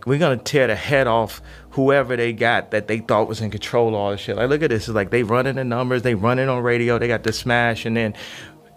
we're gonna tear the head off whoever they got that they thought was in control of all this shit. Like, look at this. It's like they running the numbers, they running on radio, they got the smash, and then,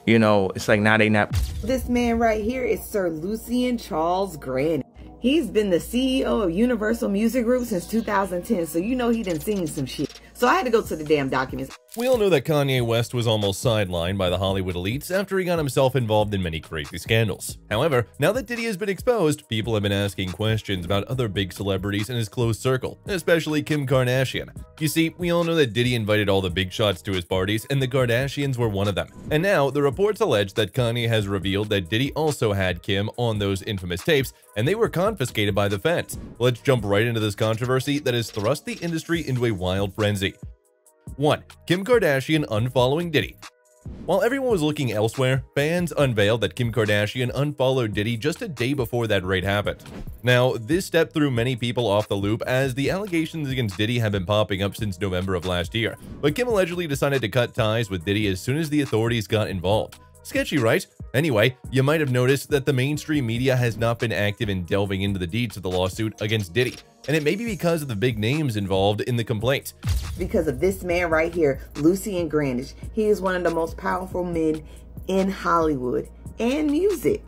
you know, it's like now they not. This man right here is Sir Lucian Charles Grant. He's been the CEO of Universal Music Group since 2010, so you know he done seen some shit. So I had to go to the damn documents. We all know that Kanye West was almost sidelined by the Hollywood elites after he got himself involved in many crazy scandals. However, now that Diddy has been exposed, people have been asking questions about other big celebrities in his close circle, especially Kim Kardashian. You see, we all know that Diddy invited all the big shots to his parties, and the Kardashians were one of them. And now, the reports allege that Kanye has revealed that Diddy also had Kim on those infamous tapes, and they were confiscated by the feds. Let's jump right into this controversy that has thrust the industry into a wild frenzy. 1. Kim Kardashian unfollowing Diddy. While everyone was looking elsewhere, fans unveiled that Kim Kardashian unfollowed Diddy just a day before that raid happened. Now, this step threw many people off the loop as the allegations against Diddy have been popping up since November of last year, but Kim allegedly decided to cut ties with Diddy as soon as the authorities got involved. Sketchy, right? Anyway, you might have noticed that the mainstream media has not been active in delving into the deeds of the lawsuit against Diddy, and it may be because of the big names involved in the complaint. Because of this man right here, Lucian Grant. He is one of the most powerful men in Hollywood and music.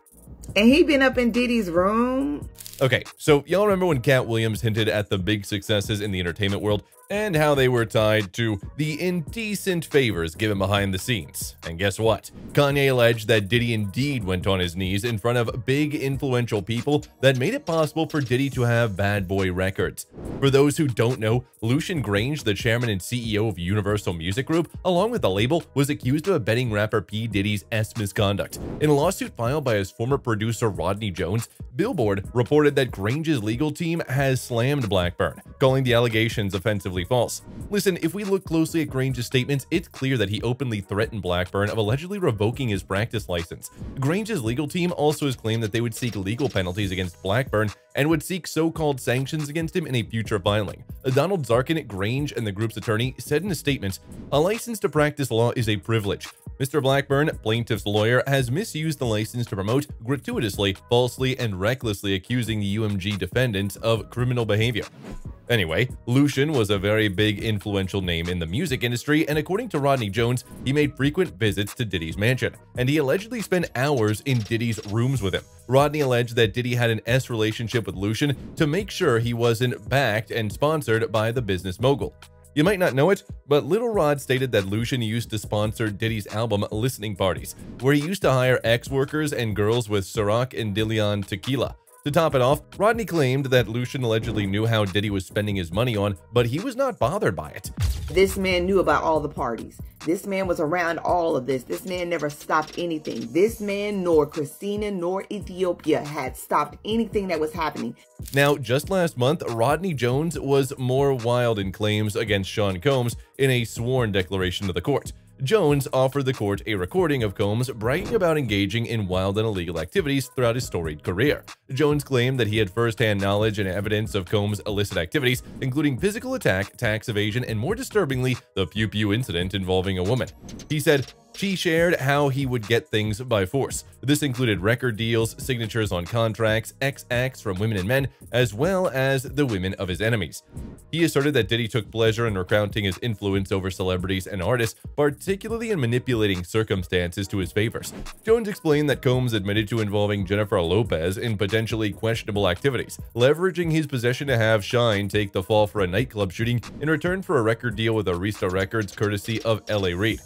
And he been up in Diddy's room. Okay, so y'all remember when Cat Williams hinted at the big successes in the entertainment world and how they were tied to the indecent favors given behind the scenes? And guess what? Kanye alleged that Diddy indeed went on his knees in front of big influential people that made it possible for Diddy to have bad boy records. For those who don't know, Lucian Grange, the chairman and CEO of Universal Music Group, along with the label, was accused of abetting rapper P. Diddy's misconduct. In a lawsuit filed by his former producer Rodney Jones, Billboard reported that Grange's legal team has slammed Blackburn, calling the allegations offensively false. Listen, if we look closely at Grange's statements, it's clear that he openly threatened Blackburn of allegedly revoking his practice license. Grange's legal team also has claimed that they would seek legal penalties against Blackburn and would seek so-called sanctions against him in a future filing. Donald Zarkin, Grange, and the group's attorney said in a statement, "A license to practice law is a privilege. Mr. Blackburn, plaintiff's lawyer, has misused the license to promote, gratuitously, falsely, and recklessly accusing the UMG defendants of criminal behavior." Anyway, Lucian was a very big influential name in the music industry, and according to Rodney Jones, he made frequent visits to Diddy's mansion, and he allegedly spent hours in Diddy's rooms with him. Rodney alleged that Diddy had an S relationship with Lucian to make sure he wasn't backed and sponsored by the business mogul. You might not know it, but Little Rod stated that Lucian used to sponsor Diddy's album listening parties, where he used to hire ex-workers and girls with Ciroc and Dilion tequila. To top it off, Rodney claimed that Lucian allegedly knew how Diddy was spending his money on, but he was not bothered by it. This man knew about all the parties. This man was around all of this. This man never stopped anything. This man nor Christina nor Ethiopia had stopped anything that was happening. Now, just last month, Rodney Jones was more wild in claims against Sean Combs in a sworn declaration to the court. Jones offered the court a recording of Combs bragging about engaging in wild and illegal activities throughout his storied career. Jones claimed that he had first-hand knowledge and evidence of Combs' illicit activities, including physical attack, tax evasion, and more disturbingly, the Pew Pew incident involving a woman. He said, "She shared how he would get things by force. This included record deals, signatures on contracts, acts from women and men, as well as the women of his enemies." He asserted that Diddy took pleasure in recounting his influence over celebrities and artists, particularly in manipulating circumstances to his favors. Jones explained that Combs admitted to involving Jennifer Lopez in potentially questionable activities, leveraging his possession to have Shine take the fall for a nightclub shooting in return for a record deal with Arista Records courtesy of L.A. Reid.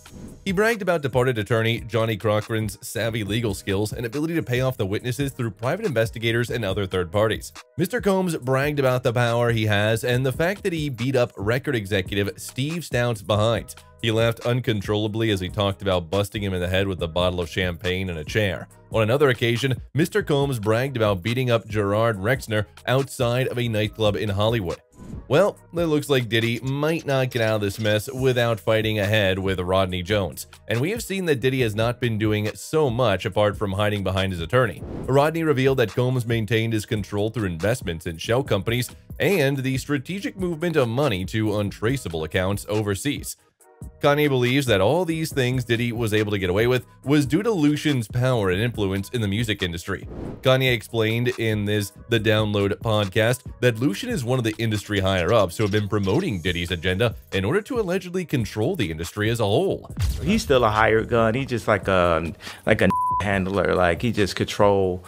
He bragged about departed attorney Johnny Cochran's savvy legal skills and ability to pay off the witnesses through private investigators and other third parties. Mr. Combs bragged about the power he has and the fact that he beat up record executive Steve Stout's behind. He laughed uncontrollably as he talked about busting him in the head with a bottle of champagne and a chair. On another occasion, Mr. Combs bragged about beating up Gerard Rexner outside of a nightclub in Hollywood. Well, it looks like Diddy might not get out of this mess without fighting ahead with Rodney Jones, and we have seen that Diddy has not been doing so much apart from hiding behind his attorney. Rodney revealed that Combs maintained his control through investments in shell companies and the strategic movement of money to untraceable accounts overseas. Kanye believes that all these things Diddy was able to get away with was due to Lucian's power and influence in the music industry. Kanye explained in the Download podcast that Lucian is one of the industry higher-ups who have been promoting Diddy's agenda in order to allegedly control the industry as a whole. He's still a hired gun. He's just like a handler. Like, he just control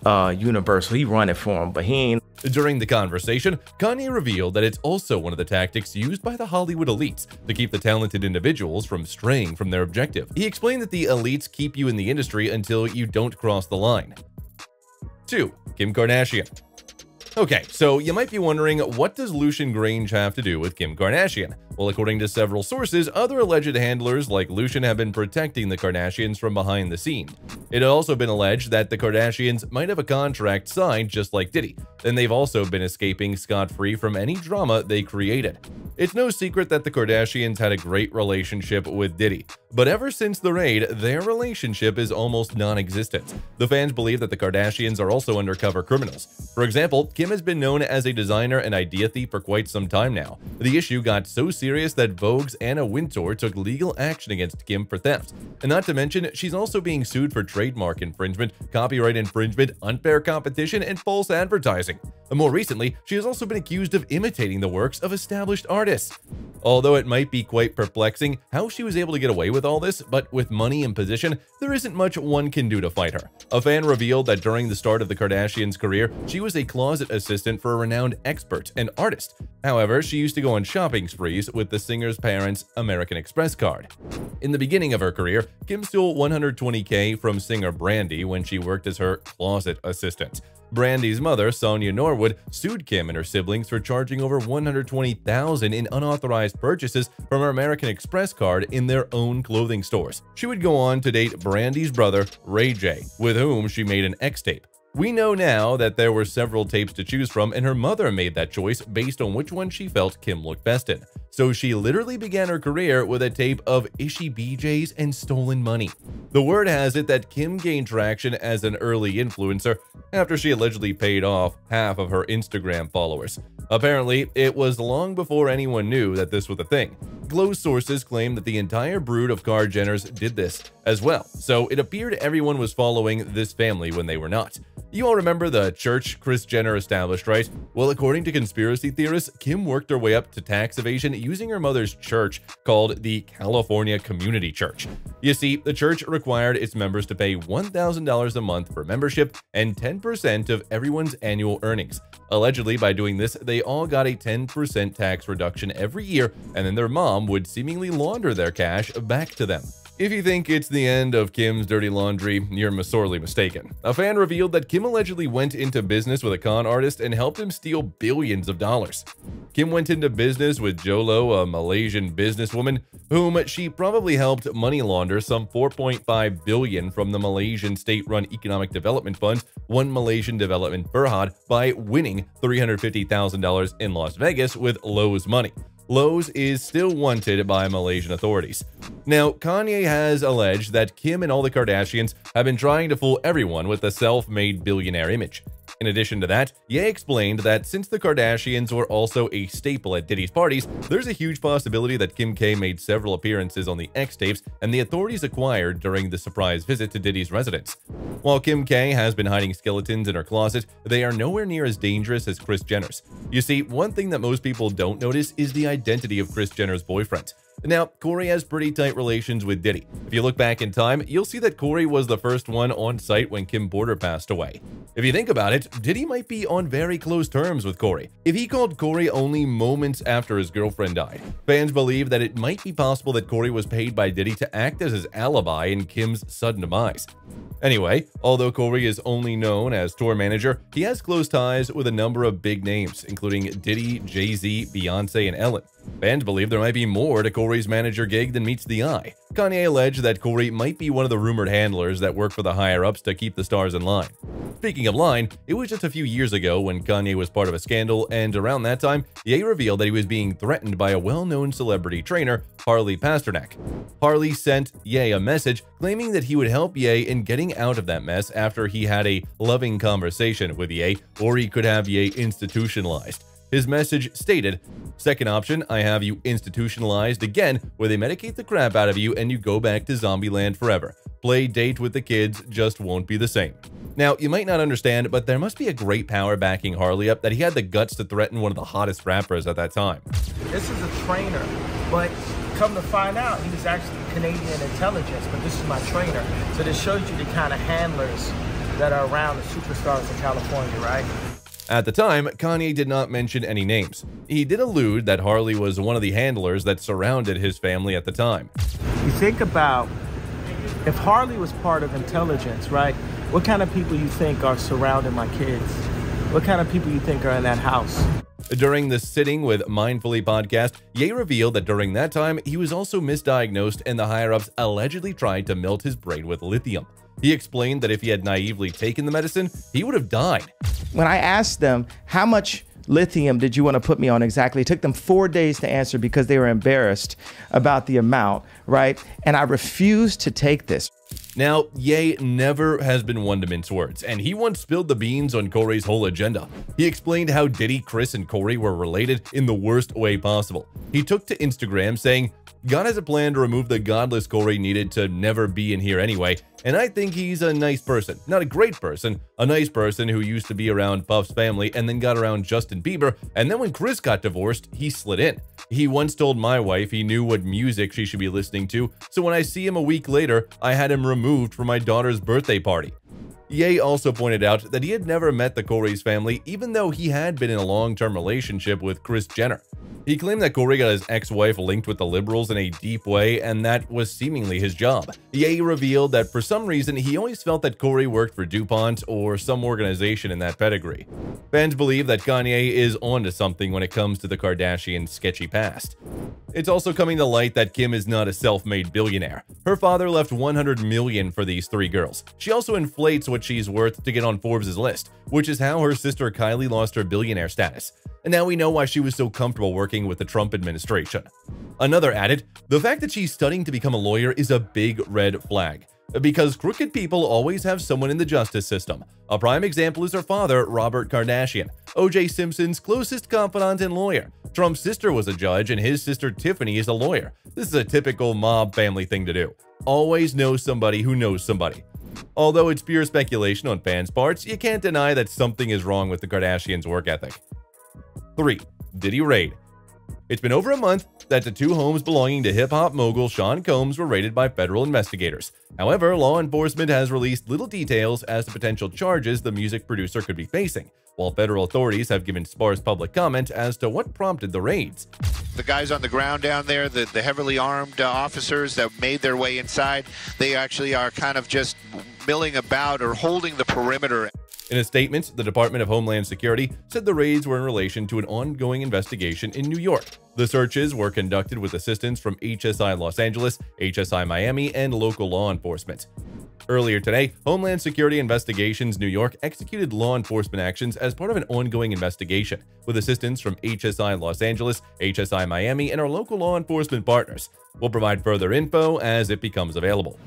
Universal. He run it for him, but he ain't. During the conversation, Kanye revealed that it's also one of the tactics used by the Hollywood elites to keep the talented individuals from straying from their objective. He explained that the elites keep you in the industry until you don't cross the line. 2. Kim Kardashian. Okay, so you might be wondering, what does Lucian Grange have to do with Kim Kardashian? Well, according to several sources, other alleged handlers like Lucian have been protecting the Kardashians from behind the scenes. It had also been alleged that the Kardashians might have a contract signed just like Diddy, and they've also been escaping scot-free from any drama they created. It's no secret that the Kardashians had a great relationship with Diddy, but ever since the raid, their relationship is almost non-existent. The fans believe that the Kardashians are also undercover criminals. For example, Kim has been known as a designer and idea thief for quite some time now. The issue got so serious that Vogue's Anna Wintour took legal action against Kim for theft. And not to mention, she's also being sued for trademark infringement, copyright infringement, unfair competition, and false advertising. And more recently, she has also been accused of imitating the works of established artists. Although it might be quite perplexing how she was able to get away with all this, but with money and position, there isn't much one can do to fight her. A fan revealed that during the start of the Kardashians' career, she was a closet assistant for a renowned expert and artist. However, she used to go on shopping sprees with the singer's parents' American Express card. In the beginning of her career, Kim stole $120K from singer Brandy when she worked as her closet assistant. Brandy's mother, Sonia Norwood, sued Kim and her siblings for charging over $120,000 in unauthorized purchases from her American Express card in their own clothing stores. She would go on to date Brandy's brother, Ray J, with whom she made an X-tape. We know now that there were several tapes to choose from, and her mother made that choice based on which one she felt Kim looked best in. So she literally began her career with a tape of Ishy BJs and stolen money. The word has it that Kim gained traction as an early influencer after she allegedly paid off half of her Instagram followers. Apparently, it was long before anyone knew that this was a thing. Close sources claim that the entire brood of Kar Jenners did this as well, so it appeared everyone was following this family when they were not. You all remember the church Kris Jenner established, right? Well, according to conspiracy theorists, Kim worked her way up to tax evasion using her mother's church called the California Community Church. You see, the church required its members to pay $1,000 a month for membership and 10% of everyone's annual earnings. Allegedly, by doing this, they all got a 10% tax reduction every year, and then their mom would seemingly launder their cash back to them. If you think it's the end of Kim's dirty laundry, you're sorely mistaken. A fan revealed that Kim allegedly went into business with a con artist and helped him steal billions of dollars. Kim went into business with Jolo, a Malaysian businesswoman, whom she probably helped money launder some $4.5 billion from the Malaysian state-run economic development fund, One Malaysian Development Berhad, by winning $350,000 in Las Vegas with Lowe's money. Lowe's is still wanted by Malaysian authorities. Now, Kanye has alleged that Kim and all the Kardashians have been trying to fool everyone with the self-made billionaire image. In addition to that, Ye explained that since the Kardashians were also a staple at Diddy's parties, there's a huge possibility that Kim K made several appearances on the X-tapes and the authorities acquired during the surprise visit to Diddy's residence. While Kim K has been hiding skeletons in her closet, they are nowhere near as dangerous as Kris Jenner's. You see, one thing that most people don't notice is the identity of Kris Jenner's boyfriend. Now, Corey has pretty tight relations with Diddy. If you look back in time, you'll see that Corey was the first one on site when Kim Porter passed away. If you think about it, Diddy might be on very close terms with Corey, if he called Corey only moments after his girlfriend died. Fans believe that it might be possible that Corey was paid by Diddy to act as his alibi in Kim's sudden demise. Anyway, although Corey is only known as tour manager, he has close ties with a number of big names, including Diddy, Jay-Z, Beyonce, and Ellen. Fans believe there might be more to Corey's manager gig than meets the eye. Kanye alleged that Corey might be one of the rumored handlers that work for the higher-ups to keep the stars in line. Speaking of line, it was just a few years ago when Kanye was part of a scandal, and around that time, Ye revealed that he was being threatened by a well-known celebrity trainer, Harley Pasternak. Harley sent Ye a message claiming that he would help Ye in getting out of that mess after he had a loving conversation with Ye, or he could have Ye institutionalized. His message stated, "Second option, I have you institutionalized again, where they medicate the crap out of you and you go back to zombie land forever. Play date with the kids just won't be the same." Now, you might not understand, but there must be a great power backing Harley up that he had the guts to threaten one of the hottest rappers at that time. This is a trainer, but come to find out, he was actually Canadian intelligence, but this is my trainer. So this shows you the kind of handlers that are around the superstars in California, right? At the time, Kanye did not mention any names. He did allude that Harley was one of the handlers that surrounded his family at the time. You think about if Harley was part of intelligence, right? What kind of people you think are surrounding my kids? What kind of people you think are in that house? During the Sitting with Mindfully podcast, Ye revealed that during that time, he was also misdiagnosed and the higher-ups allegedly tried to melt his brain with lithium. He explained that if he had naively taken the medicine, he would have died. When I asked them, how much lithium did you want to put me on exactly? It took them 4 days to answer because they were embarrassed about the amount, right? And I refused to take this. Now, Ye never has been one to mince words, and he once spilled the beans on Corey's whole agenda. He explained how Diddy, Chris, and Corey were related in the worst way possible. He took to Instagram saying, "God has a plan to remove the godless Corey needed to never be in here anyway, and I think he's a nice person. Not a great person, a nice person who used to be around Puff's family and then got around Justin Bieber, and then when Chris got divorced, he slid in. He once told my wife he knew what music she should be listening to, so when I see him a week later, I had him removed for my daughter's birthday party." Ye also pointed out that he had never met the Corey's family, even though he had been in a long-term relationship with Kris Jenner. He claimed that Corey got his ex-wife linked with the liberals in a deep way, and that was seemingly his job. Ye revealed that for some reason, he always felt that Corey worked for DuPont or some organization in that pedigree. Fans believe that Kanye is onto something when it comes to the Kardashians' sketchy past. It's also coming to light that Kim is not a self-made billionaire. Her father left $100 million for these 3 girls. She also inflates what she's worth to get on Forbes' list, which is how her sister Kylie lost her billionaire status. And now we know why she was so comfortable working with the Trump administration. Another added, the fact that she's studying to become a lawyer is a big red flag, because crooked people always have someone in the justice system. A prime example is her father, Robert Kardashian, O.J. Simpson's closest confidant and lawyer. Trump's sister was a judge, and his sister Tiffany is a lawyer. This is a typical mob family thing to do. Always know somebody who knows somebody. Although it's pure speculation on fans' parts, you can't deny that something is wrong with the Kardashians' work ethic. 3. Diddy Raid. It's been over a month that the 2 homes belonging to hip-hop mogul Sean Combs were raided by federal investigators. However, law enforcement has released little details as to potential charges the music producer could be facing, while federal authorities have given sparse public comment as to what prompted the raids. The guys on the ground down there, the heavily armed officers that made their way inside, they actually are kind of just milling about or holding the perimeter. In a statement, the Department of Homeland Security said the raids were in relation to an ongoing investigation in New York. The searches were conducted with assistance from HSI Los Angeles, HSI Miami, and local law enforcement. Earlier today, Homeland Security Investigations New York executed law enforcement actions as part of an ongoing investigation, with assistance from HSI Los Angeles, HSI Miami, and our local law enforcement partners. We'll provide further info as it becomes available.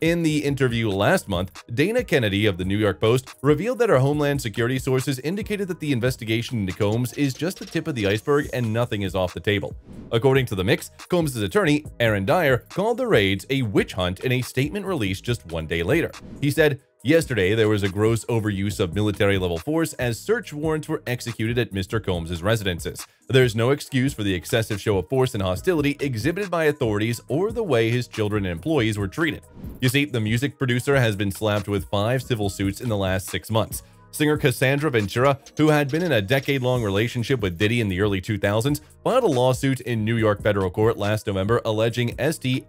In the interview last month, Dana Kennedy of the New York Post revealed that our Homeland Security sources indicated that the investigation into Combs is just the tip of the iceberg and nothing is off the table. According to The Mix, Combs' attorney, Aaron Dyer, called the raids a witch hunt in a statement released just 1 day later. He said, "Yesterday, there was a gross overuse of military-level force as search warrants were executed at Mr. Combs' residences. There's no excuse for the excessive show of force and hostility exhibited by authorities or the way his children and employees were treated." You see, the music producer has been slapped with 5 civil suits in the last 6 months. Singer Cassandra Ventura, who had been in a decade-long relationship with Diddy in the early 2000s, filed a lawsuit in New York federal court last November alleging ST,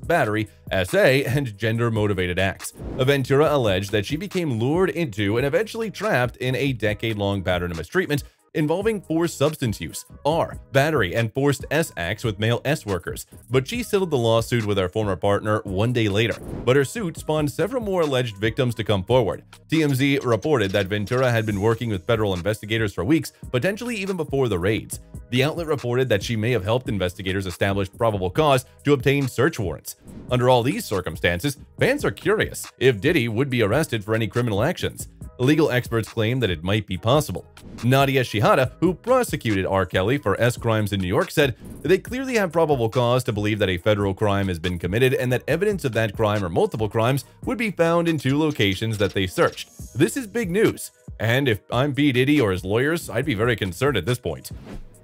battery, SA, and gender-motivated acts. Ventura alleged that she became lured into and eventually trapped in a decade-long pattern of mistreatment involving forced substance use, battery, and forced acts with male workers, but she settled the lawsuit with her former partner 1 day later. But her suit spawned several more alleged victims to come forward. TMZ reported that Ventura had been working with federal investigators for weeks, potentially even before the raids. The outlet reported that she may have helped investigators establish probable cause to obtain search warrants. Under all these circumstances, fans are curious if Diddy would be arrested for any criminal actions. Legal experts claim that it might be possible. Nadia Shihada, who prosecuted R. Kelly for S crimes in New York, said they clearly have probable cause to believe that a federal crime has been committed and that evidence of that crime or multiple crimes would be found in 2 locations that they searched. This is big news, and if I'm P. Diddy or his lawyers, I'd be very concerned at this point.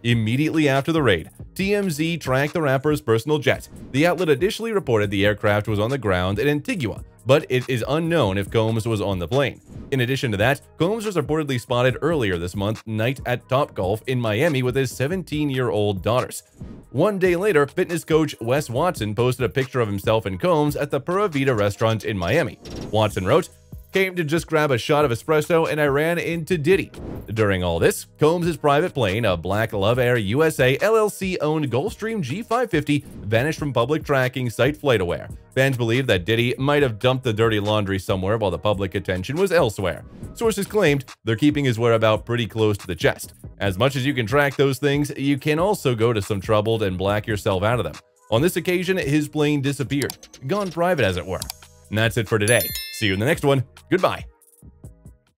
Immediately after the raid, TMZ tracked the rapper's personal jet. The outlet initially reported the aircraft was on the ground in Antigua, but it is unknown if Combs was on the plane. In addition to that, Combs was reportedly spotted earlier this month night at Topgolf in Miami with his 17-year-old daughters. One day later, fitness coach Wes Watson posted a picture of himself and Combs at the Pura Vida restaurant in Miami. Watson wrote, "Came to just grab a shot of espresso and I ran into Diddy." During all this, Combs' private plane, a black Love Air USA LLC-owned Gulfstream G550, vanished from public tracking site FlightAware. Fans believe that Diddy might have dumped the dirty laundry somewhere while the public attention was elsewhere. Sources claimed they're keeping his whereabouts pretty close to the chest. As much as you can track those things, you can also go to some trouble and black yourself out of them. On this occasion, his plane disappeared, gone private as it were. And that's it for today. See you in the next one. Goodbye.